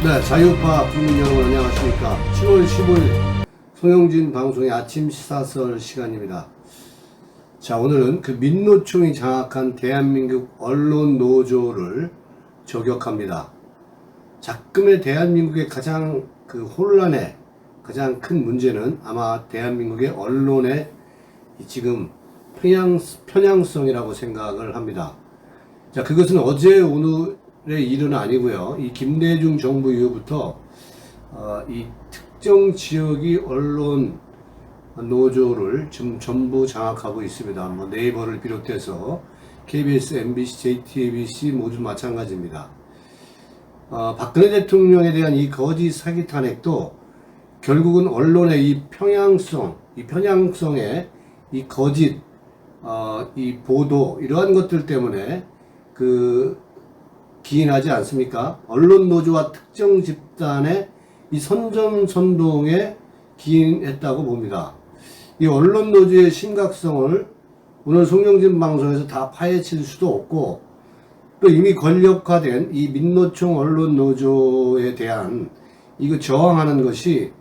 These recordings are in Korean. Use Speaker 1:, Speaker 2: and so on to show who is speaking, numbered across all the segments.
Speaker 1: 네, 자유파 국민 여러분 안녕하십니까. 7월 15일 송영진 방송의 아침 시사설 시간입니다. 자, 오늘은 그 민노총이 장악한 대한민국 언론 노조를 저격합니다. 작금의 대한민국의 가장 그 혼란의 가장 큰 문제는 아마 대한민국의 언론의 지금 편향성이라고 생각을 합니다. 자, 그것은 어제 오늘의 일은 아니고요. 이 김대중 정부 이후부터 이 특정 지역이 언론 노조를 지금 전부 장악하고 있습니다. 뭐 네이버를 비롯해서 KBS, MBC, JTBC 모두 마찬가지입니다. 박근혜 대통령에 대한 이 거짓 사기 탄핵도 결국은 언론의 이 편향성의 이 거짓 이 보도 이러한 것들 때문에 기인하지 않습니까? 언론 노조와 특정 집단의 이 선전선동에 기인했다고 봅니다. 이 언론 노조의 심각성을 오늘 송영진 방송에서 다 파헤칠 수도 없고, 또 이미 권력화된 이 민노총 언론 노조에 대한 이거 저항하는 것이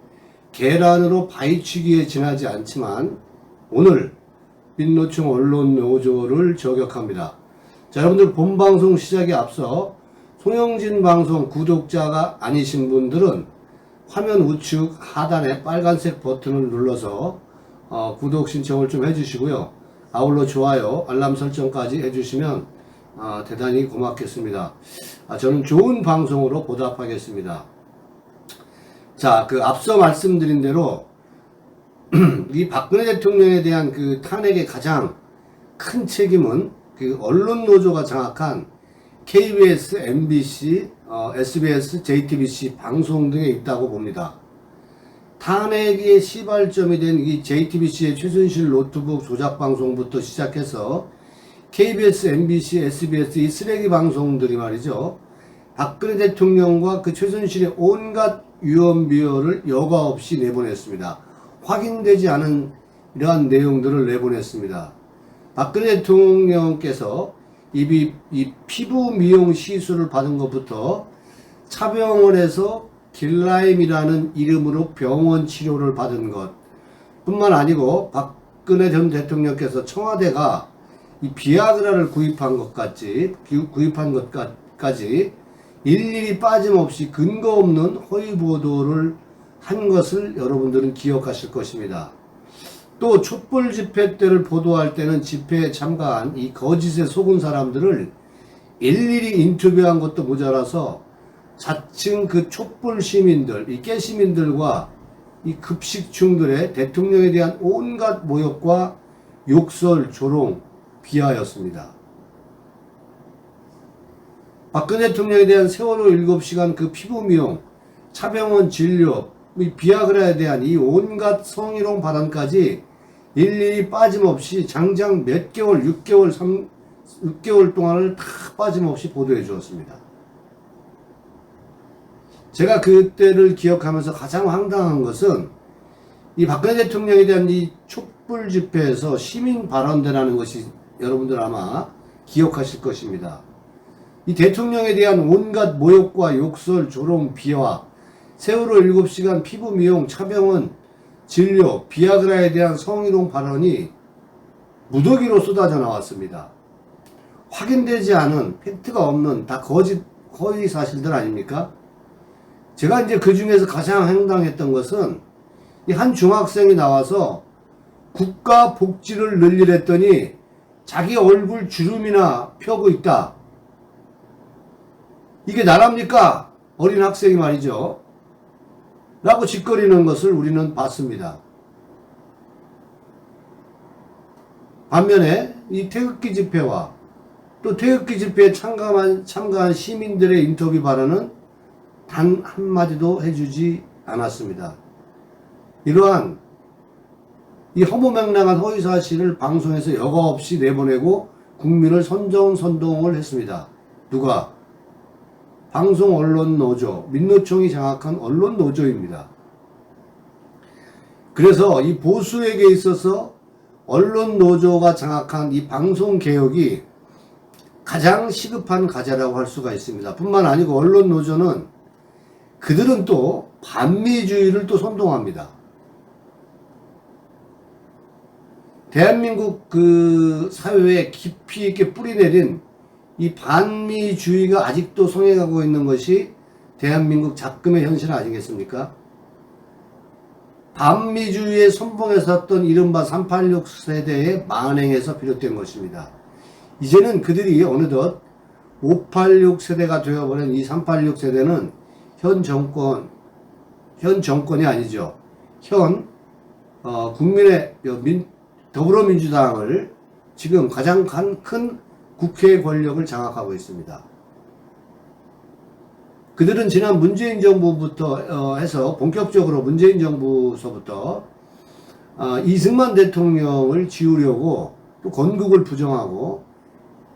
Speaker 1: 계란으로 바위치기에 지나지 않지만 오늘 민노총 언론 노조를 저격합니다. 자, 여러분들 본방송 시작에 앞서 송영진 방송 구독자가 아니신 분들은 화면 우측 하단에 빨간색 버튼을 눌러서 구독 신청을 좀 해주시고요. 아울러 좋아요, 알람 설정까지 해주시면 대단히 고맙겠습니다. 저는 좋은 방송으로 보답하겠습니다. 자, 앞서 말씀드린 대로 이 박근혜 대통령에 대한 그 탄핵의 가장 큰 책임은 그 언론 노조가 장악한 KBS, MBC, SBS, JTBC 방송 등에 있다고 봅니다. 탄핵의 시발점이 된 이 JTBC의 최순실 노트북 조작 방송부터 시작해서 KBS, MBC, SBS 이 쓰레기 방송들이 말이죠. 박근혜 대통령과 그 최순실의 온갖 유언비어를 여과 없이 내보냈습니다. 확인되지 않은 이러한 내용들을 내보냈습니다. 박근혜 대통령께서 이 피부 미용 시술을 받은 것부터 차병원에서 길라임이라는 이름으로 병원 치료를 받은 것 뿐만 아니고 박근혜 전 대통령께서 청와대가 이 비아그라를 구입한 것까지 일일이 빠짐없이 근거 없는 허위 보도를 한 것을 여러분들은 기억하실 것입니다. 또 촛불 집회 때를 보도할 때는 집회에 참가한 이 거짓에 속은 사람들을 일일이 인터뷰한 것도 모자라서 자칭 그 촛불 시민들, 이 깨시민들과 이 급식충들의 대통령에 대한 온갖 모욕과 욕설, 조롱, 비하였습니다. 박근혜 대통령에 대한 세월호 7시간 그 피부 미용, 차병원 진료, 이 비아그라에 대한 이 온갖 성희롱 발언까지 일일이 빠짐없이 장장 몇 개월, 6개월 동안을 다 빠짐없이 보도해 주었습니다. 제가 그때를 기억하면서 가장 황당한 것은 이 박근혜 대통령에 대한 이 촛불 집회에서 시민 발언대라는 것이 여러분들 아마 기억하실 것입니다. 이 대통령에 대한 온갖 모욕과 욕설, 조롱, 비하, 세월호 7시간 피부 미용, 차병원 진료, 비아그라에 대한 성희롱 발언이 무더기로 쏟아져 나왔습니다. 확인되지 않은, 팩트가 없는 다 허위 사실들 아닙니까? 제가 이제 그 중에서 가장 황당했던 것은 이 한 중학생이 나와서 국가 복지를 늘리랬더니 자기 얼굴 주름이나 펴고 있다. 이게 나랍니까? 어린 학생이 말이죠. 라고 짓거리는 것을 우리는 봤습니다. 반면에 이 태극기 집회와 또 태극기 집회에 참가한 시민들의 인터뷰 발언은 단 한마디도 해주지 않았습니다. 이러한 이 허무맹랑한 허위사실을 방송에서 여과 없이 내보내고 국민을 선동을 했습니다. 누가? 방송 언론 노조, 민노총이 장악한 언론 노조입니다. 그래서 이 보수에게 있어서 언론 노조가 장악한 이 방송 개혁이 가장 시급한 과제라고 할 수가 있습니다. 뿐만 아니고 언론 노조는 그들은 또 반미주의를 또 선동합니다. 대한민국 그 사회에 깊이 있게 뿌리내린 이 반미주의가 아직도 성행하고 있는 것이 대한민국 작금의 현실 아니겠습니까? 반미주의의 선봉에 섰던 이른바 386 세대의 만행에서 비롯된 것입니다. 이제는 그들이 어느덧 586 세대가 되어버린 이 386 세대는 현 정권이 아니죠. 국민의 더불어민주당을 지금 가장 큰 국회 권력을 장악하고 있습니다. 그들은 지난 문재인 정부부터 해서 본격적으로 문재인 정부서부터 이승만 대통령을 지우려고 또 건국을 부정하고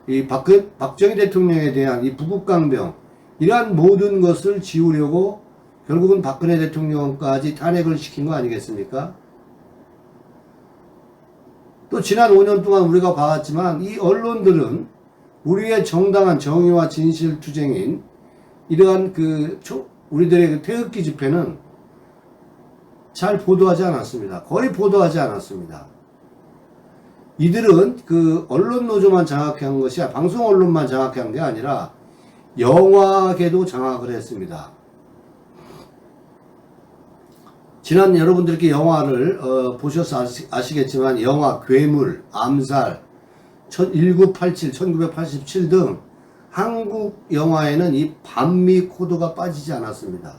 Speaker 1: 이 박정희 대통령에 대한 이 부국강병 이러한 모든 것을 지우려고 결국은 박근혜 대통령까지 탄핵을 시킨 거 아니겠습니까? 또 지난 5년 동안 우리가 봐왔지만 이 언론들은 우리의 정당한 정의와 진실 투쟁인 이러한 우리들의 그 태극기 집회는 잘 보도하지 않았습니다. 거의 보도하지 않았습니다. 이들은 그 언론 노조만 장악한 것이 방송 언론만 장악한 게 아니라 영화계도 장악을 했습니다. 지난 여러분들께 영화를 보셔서 아시겠지만 영화 괴물, 암살, 1987, 1987 등 한국 영화에는 이 반미 코드가 빠지지 않았습니다.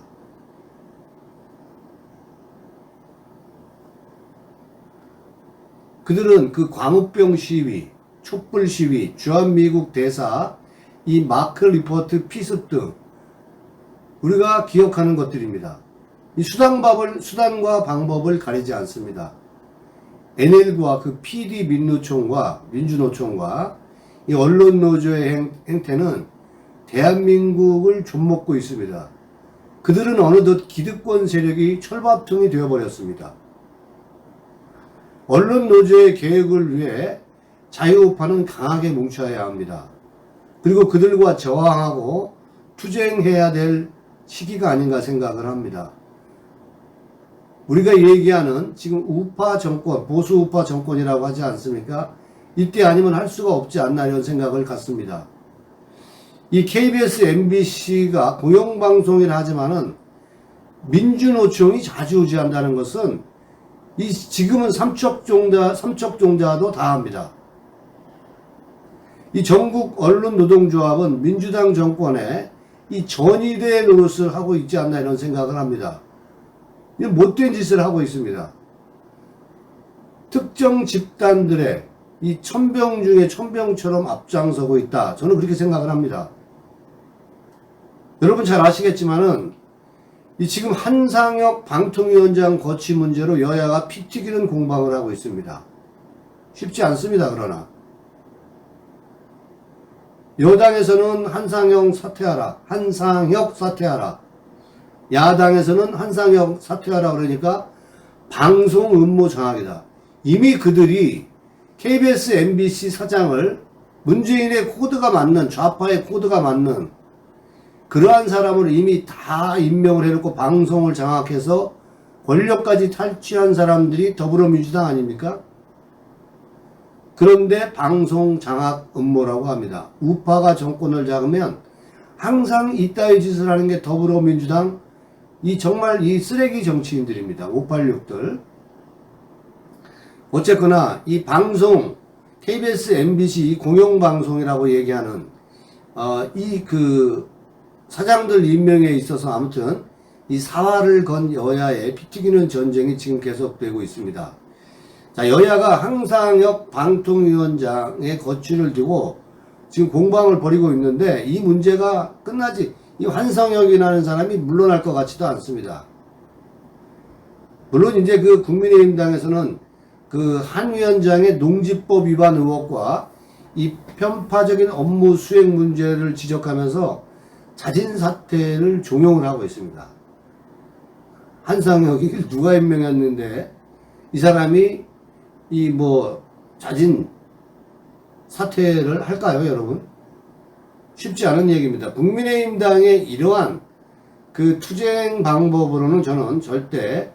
Speaker 1: 그들은 그 광우병 시위, 촛불 시위, 주한미국 대사, 이 마크 리포트 피습 등 우리가 기억하는 것들입니다. 이 수단과 방법을 가리지 않습니다. NL과 그 PD 민주노총과 이 언론노조의 행태는 대한민국을 좀먹고 있습니다. 그들은 어느덧 기득권 세력이 철밥통이 되어버렸습니다. 언론노조의 개혁을 위해 자유우파는 강하게 뭉쳐야 합니다. 그리고 그들과 저항하고 투쟁해야 될 시기가 아닌가 생각을 합니다. 우리가 얘기하는 지금 우파 정권, 보수 우파 정권이라고 하지 않습니까? 이때 아니면 할 수가 없지 않나 이런 생각을 갖습니다. 이 KBS, MBC가 공영방송이라 하지만은 민주노총이 좌지우지한다는 것은 지금은 삼척종자도 다 합니다. 이 전국 언론노동조합은 민주당 정권에 이 전위대 노릇을 하고 있지 않나 이런 생각을 합니다. 못된 짓을 하고 있습니다. 특정 집단들의 이 천병 중에 천병처럼 앞장서고 있다. 저는 그렇게 생각을 합니다. 여러분 잘 아시겠지만은 이 지금 한상혁 방통위원장 거취 문제로 여야가 피 튀기는 공방을 하고 있습니다. 쉽지 않습니다. 그러나 여당에서는 한상혁 사퇴하라. 야당에서는 한상혁 사퇴하라 그러니까 방송 음모 장악이다. 이미 그들이 KBS, MBC 사장을 문재인의 코드가 맞는, 좌파의 코드가 맞는 그러한 사람을 이미 다 임명을 해놓고 방송을 장악해서 권력까지 탈취한 사람들이 더불어민주당 아닙니까? 그런데 방송 장악 음모라고 합니다. 우파가 정권을 잡으면 항상 이따위 짓을 하는 게 더불어민주당 정말 이 쓰레기 정치인들입니다. 586들. 어쨌거나 이 방송 KBS, MBC 공영방송이라고 얘기하는 사장들 임명에 있어서 아무튼 이 사활을 건 여야의 피 튀기는 전쟁이 지금 계속되고 있습니다. 자, 여야가 한상혁 방통위원장의 거취를 두고 지금 공방을 벌이고 있는데 이 문제가 이 한상혁이라는 사람이 물러날 것 같지도 않습니다. 물론 이제 그 국민의힘당에서는 그 한 위원장의 농지법 위반 의혹과 이 편파적인 업무 수행 문제를 지적하면서 자진 사퇴를 종용을 하고 있습니다. 한상혁이 누가 임명했는데 이 사람이 자진 사퇴를 할까요, 여러분? 쉽지 않은 얘기입니다. 국민의힘당의 이러한 그 투쟁 방법으로는 저는 절대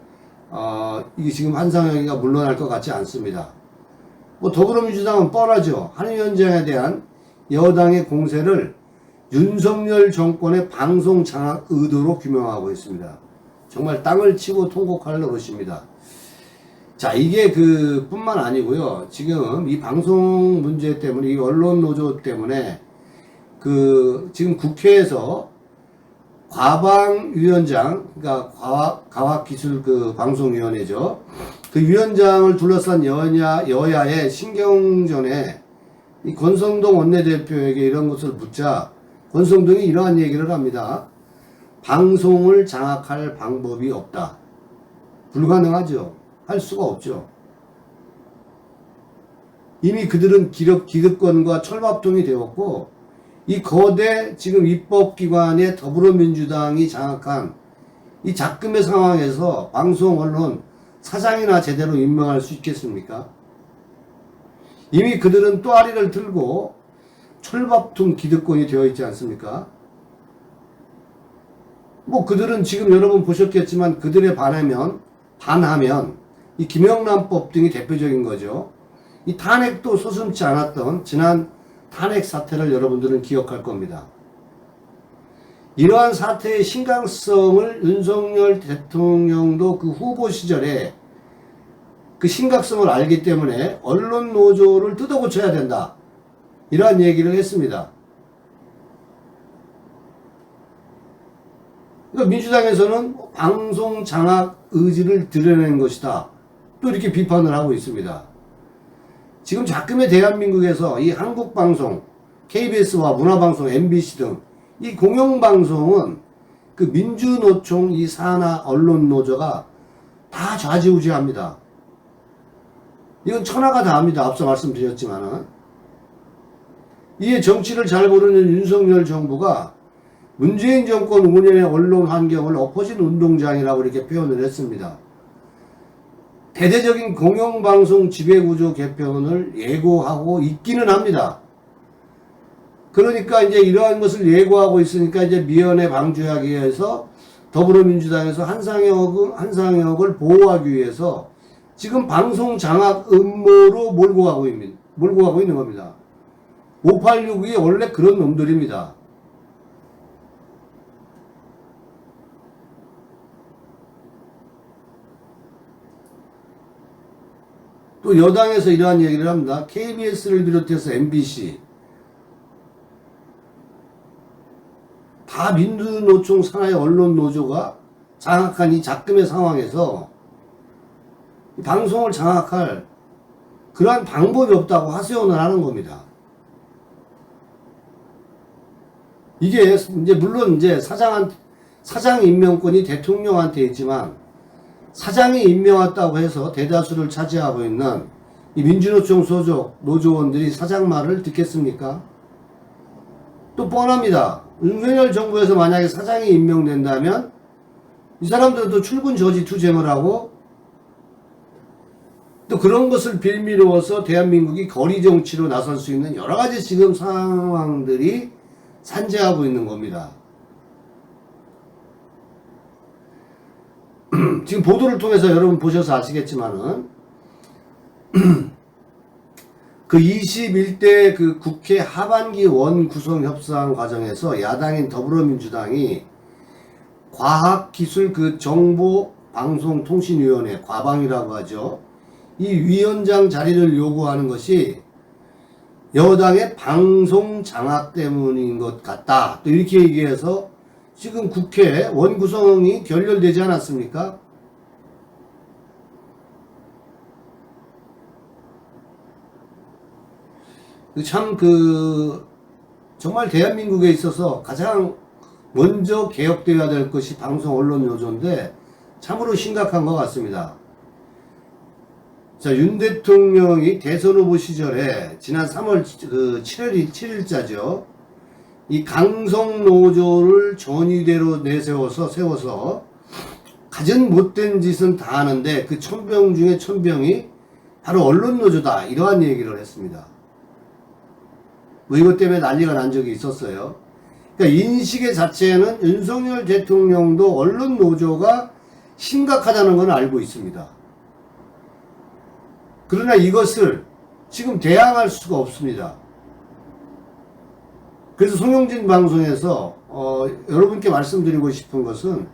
Speaker 1: 이게 지금 한상혁이가 물러날 것 같지 않습니다. 뭐 더불어민주당은 뻔하죠. 한위원장에 대한 여당의 공세를 윤석열 정권의 방송 장악 의도로 규명하고 있습니다. 정말 땅을 치고 통곡할 노릇입니다. 자, 이게 뿐만 아니고요. 지금 이 방송 문제 때문에, 이 언론 노조 때문에 지금 국회에서 과방위원장, 그러니까 과학기술 방송위원회죠. 그 위원장을 둘러싼 여야의 신경전에 이 권성동 원내대표에게 이런 것을 묻자 권성동이 이러한 얘기를 합니다. 방송을 장악할 방법이 없다. 불가능하죠. 할 수가 없죠. 이미 그들은 기득권과 철밥통이 되었고, 이 거대 지금 입법기관의 더불어민주당이 장악한 이 작금의 상황에서 방송 언론 사장이나 제대로 임명할 수 있겠습니까? 이미 그들은 또아리를 들고 철밥통 기득권이 되어 있지 않습니까? 뭐 그들은 지금 여러분 보셨겠지만 그들에 반하면 이 김영란법 등이 대표적인 거죠. 이 탄핵도 소슴지 않았던 지난 탄핵 사태를 여러분들은 기억할 겁니다. 이러한 사태의 심각성을 윤석열 대통령도 그 후보 시절에 그 심각성을 알기 때문에 언론 노조를 뜯어고쳐야 된다. 이러한 얘기를 했습니다. 그러니까 민주당에서는 방송 장악 의지를 드러낸 것이다. 또 이렇게 비판을 하고 있습니다. 지금 작금의 대한민국에서 이 한국방송, KBS와 문화방송, MBC 등 이 공영방송은 그 민주노총 이 산하 언론노조가 다 좌지우지합니다. 이건 천하가 다합니다. 앞서 말씀드렸지만은. 이에 정치를 잘 모르는 윤석열 정부가 문재인 정권 5년의 언론 환경을 엎어진 운동장이라고 이렇게 표현을 했습니다. 대대적인 공영방송 지배구조 개편을 예고하고 있기는 합니다. 그러니까 이제 이러한 것을 예고하고 있으니까 이제 미연에 방지하기 위해서 더불어민주당에서 한상혁을 보호하기 위해서 지금 방송 장악 음모로 몰고 가고 있는 겁니다. 586이 원래 그런 놈들입니다. 또 여당에서 이러한 얘기를 합니다. KBS를 비롯해서 MBC 다 민주노총 산하의 언론노조가 장악한 이 작금의 상황에서 방송을 장악할 그러한 방법이 없다고 하소연을 하는 겁니다. 이게 이제 물론 이제 사장 임명권이 대통령한테 있지만 사장이 임명했다고 해서 대다수를 차지하고 있는 이 민주노총 소속 노조원들이 사장 말을 듣겠습니까? 또 뻔합니다. 윤석열 정부에서 만약에 사장이 임명된다면 이 사람들은 또 출근 저지 투쟁을 하고 또 그런 것을 빌미로워서 대한민국이 거리 정치로 나설 수 있는 여러 가지 지금 상황들이 산재하고 있는 겁니다. 지금 보도를 통해서 여러분 보셔서 아시겠지만은 그 21대 그 국회 하반기 원 구성 협상 과정에서 야당인 더불어민주당이 과학기술 정보방송통신위원회 과방이라고 하죠. 이 위원장 자리를 요구하는 것이 여당의 방송 장악 때문인 것 같다. 또 이렇게 얘기해서 지금 국회 원구성이 결렬되지 않았습니까? 참 정말 대한민국에 있어서 가장 먼저 개혁되어야 될 것이 방송 언론 노조인데 참으로 심각한 것 같습니다. 자, 윤 대통령이 대선 후보 시절에 지난 3월 7일자죠. 이 강성노조를 전위대로 세워서 가진 못된 짓은 다 하는데 그 천병 중에 천병이 바로 언론노조다. 이러한 얘기를 했습니다. 뭐 이것 때문에 난리가 난 적이 있었어요. 그러니까 인식의 자체는 윤석열 대통령도 언론 노조가 심각하다는 건 알고 있습니다. 그러나 이것을 지금 대항할 수가 없습니다. 그래서 송영진 방송에서 여러분께 말씀드리고 싶은 것은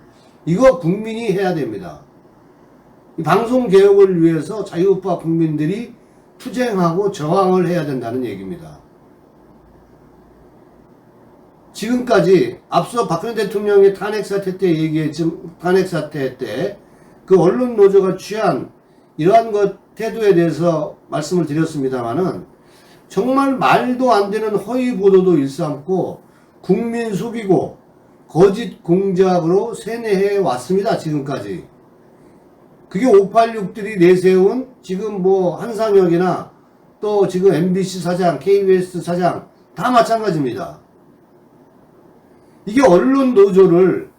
Speaker 1: 이거 국민이 해야 됩니다. 이 방송 개혁을 위해서 자유우파 국민들이 투쟁하고 저항을 해야 된다는 얘기입니다. 지금까지 앞서 박근혜 대통령의 탄핵사태 때 얘기했지만, 탄핵사태 때 그 언론 노조가 취한 이러한 태도에 대해서 말씀을 드렸습니다만은 정말 말도 안 되는 허위 보도도 일삼고 국민 속이고 거짓 공작으로 세뇌해 왔습니다. 지금까지. 그게 586들이 내세운 지금 뭐 한상혁이나 또 지금 MBC 사장, KBS 사장 다 마찬가지입니다. 이게 언론 노조를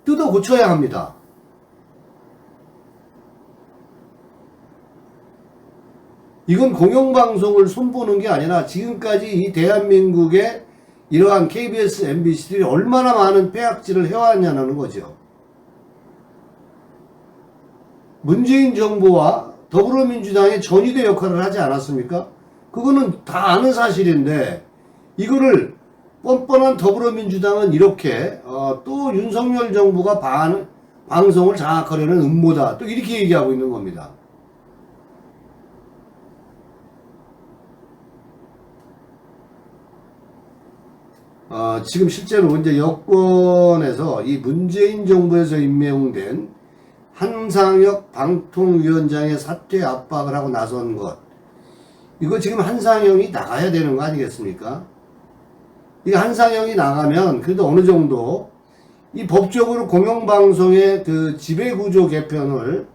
Speaker 1: 뜯어 고쳐야 합니다. 이건 공영방송을 손보는 게 아니라 지금까지 이 대한민국의 이러한 KBS, MBC들이 얼마나 많은 폐악질을 해왔냐는 거죠. 문재인 정부와 더불어민주당의 전위대 역할을 하지 않았습니까? 그거는 다 아는 사실인데 이거를 뻔뻔한 더불어민주당은 이렇게 또 윤석열 정부가 방송을 장악하려는 음모다 또 이렇게 얘기하고 있는 겁니다. 지금 실제로 이제 여권에서 이 문재인 정부에서 임명된 한상혁 방통위원장의 사퇴 압박을 하고 나선 것, 이거 지금 한상혁이 나가야 되는 거 아니겠습니까? 이 한상혁이 나가면 그래도 어느 정도 이 법적으로 공영방송의 그 지배구조 개편을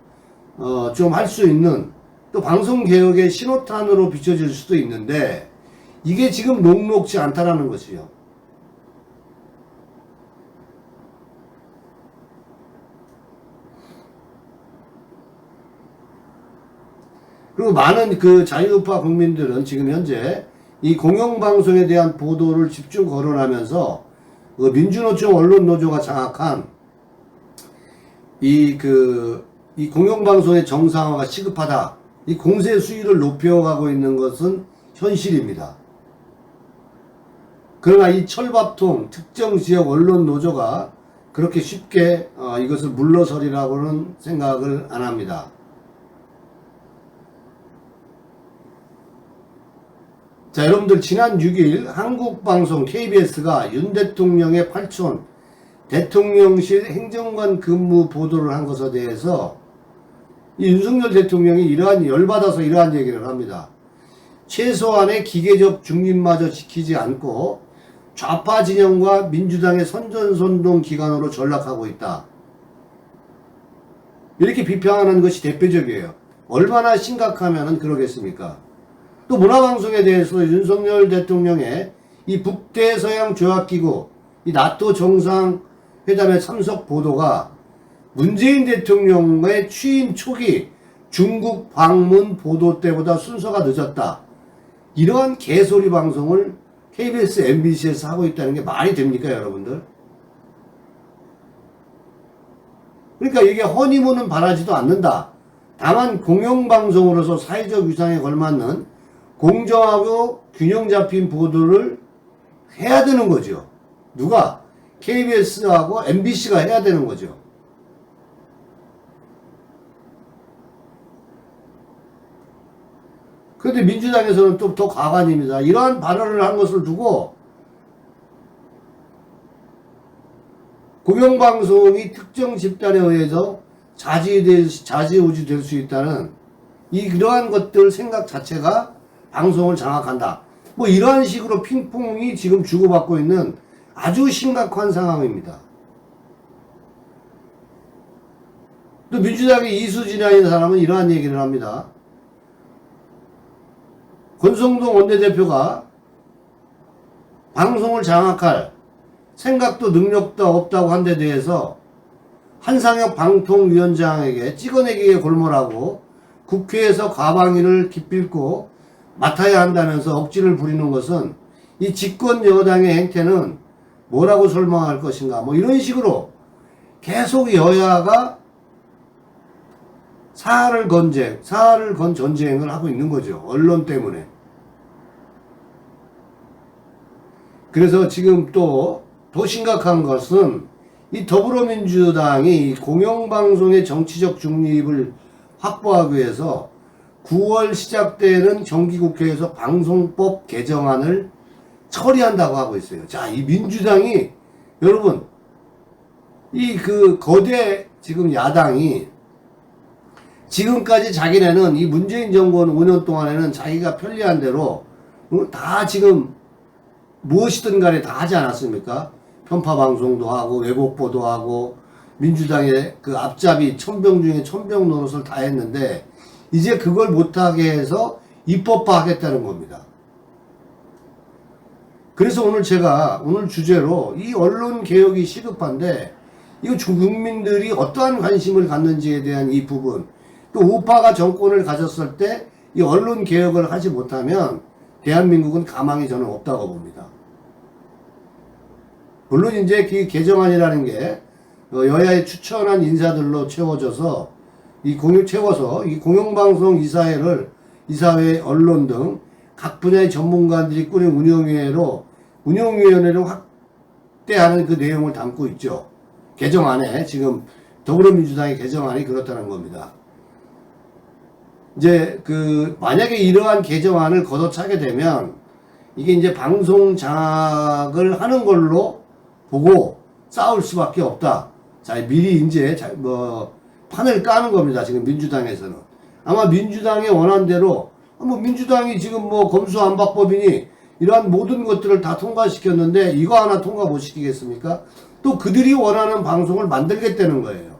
Speaker 1: 좀 할 수 있는 또 방송개혁의 신호탄으로 비춰질 수도 있는데 이게 지금 녹록지 않다라는 것이요. 그리고 많은 그 자유우파 국민들은 지금 현재 이 공영방송에 대한 보도를 집중 거론하면서 그 민주노총 언론노조가 장악한 이 공영방송의 정상화가 시급하다. 이 공세 수위를 높여가고 있는 것은 현실입니다. 그러나 이 철밥통 특정 지역 언론노조가 그렇게 쉽게 이것을 물러서리라고는 생각을 안 합니다. 자, 여러분들 지난 6일 한국방송 KBS가 윤 대통령의 8촌 대통령실 행정관 근무 보도를 한 것에 대해서 이 윤석열 대통령이 열받아서 이러한 얘기를 합니다. 최소한의 기계적 중립마저 지키지 않고 좌파 진영과 민주당의 선전선동 기관으로 전락하고 있다. 이렇게 비평하는 것이 대표적이에요. 얼마나 심각하면은 그러겠습니까? 또 문화방송에 대해서 윤석열 대통령의 이 북대서양 조약기구, 이 나토 정상회담의 참석 보도가 문재인 대통령의 취임 초기 중국 방문 보도 때보다 순서가 늦었다. 이러한 개소리 방송을 KBS, MBC에서 하고 있다는 게 말이 됩니까, 여러분들? 그러니까 이게 허니문은 바라지도 않는다. 다만 공영방송으로서 사회적 위상에 걸맞는 공정하고 균형 잡힌 보도를 해야 되는 거죠. 누가? KBS하고 MBC가 해야 되는 거죠. 그런데 민주당에서는 또 더 가관입니다. 이러한 발언을 한 것을 두고 공영방송이 특정 집단에 의해서 좌지우지 될 수 있다는 이러한 것들 생각 자체가 방송을 장악한다. 뭐 이러한 식으로 핑퐁이 지금 주고받고 있는 아주 심각한 상황입니다. 또 민주당의 이수진이라는 사람은 이러한 얘기를 합니다. 권성동 원내대표가 방송을 장악할 생각도 능력도 없다고 한 데 대해서 한상혁 방통위원장에게 찍어내기에 골몰하고 국회에서 과방위를 기필코 맡아야 한다면서 억지를 부리는 것은 이 집권 여당의 행태는 뭐라고 설명할 것인가, 뭐 이런 식으로 계속 여야가 사활을 건 전쟁을 하고 있는 거죠. 언론 때문에. 그래서 지금 또 더 심각한 것은 이 더불어민주당이 공영방송의 정치적 중립을 확보하기 위해서 9월 시작되는 정기국회에서 방송법 개정안을 처리한다고 하고 있어요. 자, 이 민주당이, 여러분, 이 그 거대 지금 야당이 지금까지 자기네는 이 문재인 정권 5년 동안에는 자기가 편리한 대로 다 지금 무엇이든 간에 다 하지 않았습니까? 편파 방송도 하고 왜곡보도 하고 민주당의 그 앞잡이 천병 중에 천병 노릇을 다 했는데 이제 그걸 못하게 해서 입법화 하겠다는 겁니다. 그래서 오늘 제가 오늘 주제로 이 언론 개혁이 시급한데 이거 국민들이 어떠한 관심을 갖는지에 대한 이 부분, 또 우파가 정권을 가졌을 때 이 언론 개혁을 하지 못하면 대한민국은 가망이 저는 없다고 봅니다. 물론 이제 그 개정안이라는 게 여야의 추천한 인사들로 채워져서 이 공영방송 이사회 언론 등 각 분야의 전문가들이 꾸린 운영위원회로 확대하는 그 내용을 담고 있죠. 개정안에 지금 더불어민주당의 개정안이 그렇다는 겁니다. 이제 만약에 이러한 개정안을 걷어차게 되면 이게 이제 방송 장악을 하는 걸로 보고 싸울 수밖에 없다. 자, 미리 이제 판을 까는 겁니다. 지금 민주당에서는. 아마 민주당의 원한대로, 민주당이 지금 검수안박법이니 이러한 모든 것들을 다 통과시켰는데 이거 하나 통과 못 시키겠습니까? 또 그들이 원하는 방송을 만들겠다는 거예요.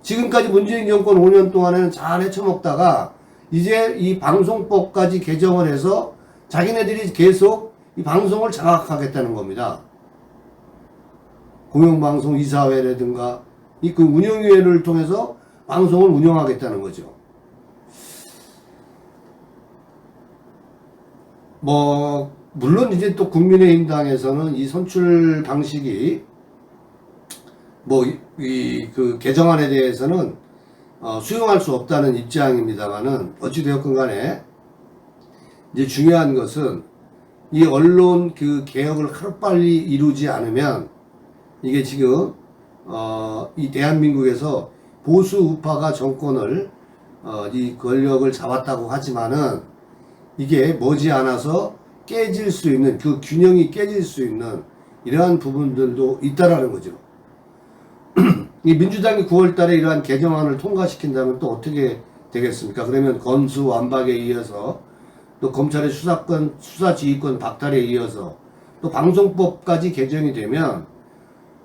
Speaker 1: 지금까지 문재인 정권 5년 동안에는 잘 헤쳐먹다가 이제 이 방송법까지 개정을 해서 자기네들이 계속 이 방송을 장악하겠다는 겁니다. 공영방송 이사회라든가 이 운영위원회를 통해서 방송을 운영하겠다는 거죠. 물론 이제 또 국민의힘당에서는 이 선출 방식이 그 개정안에 대해서는 수용할 수 없다는 입장입니다만은 어찌되었건 간에 이제 중요한 것은 이 언론 개혁을 하루빨리 이루지 않으면 이게 지금 이 대한민국에서 보수 우파가 정권을 이 권력을 잡았다고 하지만은 이게 머지않아서 깨질 수 있는 그 균형이 깨질 수 있는 이러한 부분들도 있다라는 거죠. 이 민주당이 9월달에 이러한 개정안을 통과시킨다면 또 어떻게 되겠습니까? 그러면 검수완박에 이어서 또 검찰의 수사지휘권 박탈에 이어서 또 방송법까지 개정이 되면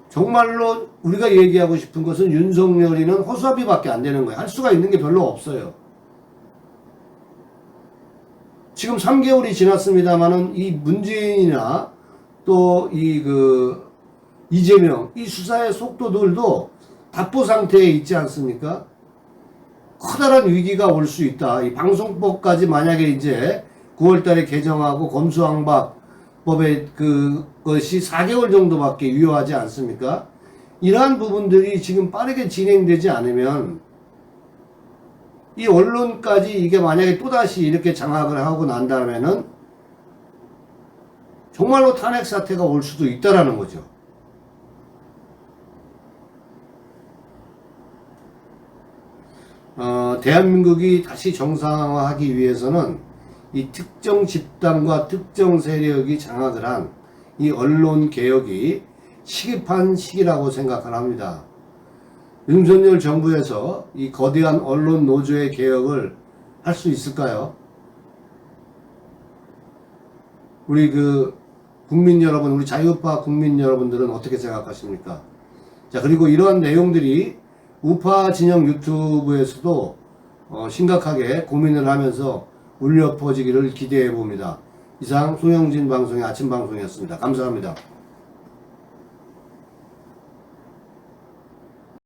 Speaker 1: 정말로 우리가 얘기하고 싶은 것은 윤석열이는 허수아비밖에 안 되는 거예요. 할 수가 있는 게 별로 없어요. 지금 3개월이 지났습니다만은 이 문재인이나 또 이재명 이 수사의 속도들도 답보 상태에 있지 않습니까? 커다란 위기가 올 수 있다. 이 방송법까지 만약에 이제 9월달에 개정하고 검수완박법의 그것이 4개월 정도밖에 유효하지 않습니까? 이러한 부분들이 지금 빠르게 진행되지 않으면 이 언론까지 이게 만약에 또다시 이렇게 장악을 하고 난다면은 정말로 탄핵 사태가 올 수도 있다라는 거죠. 대한민국이 다시 정상화하기 위해서는 이 특정 집단과 특정 세력이 장악을 한 이 언론 개혁이 시급한 시기라고 생각을 합니다. 윤석열 정부에서 이 거대한 언론 노조의 개혁을 할 수 있을까요? 우리 국민 여러분, 우리 자유파 국민 여러분들은 어떻게 생각하십니까? 자, 그리고 이러한 내용들이 우파 진영 유튜브에서도 심각하게 고민을 하면서 울려 퍼지기를 기대해 봅니다. 이상 송영진 방송의 아침 방송이었습니다. 감사합니다.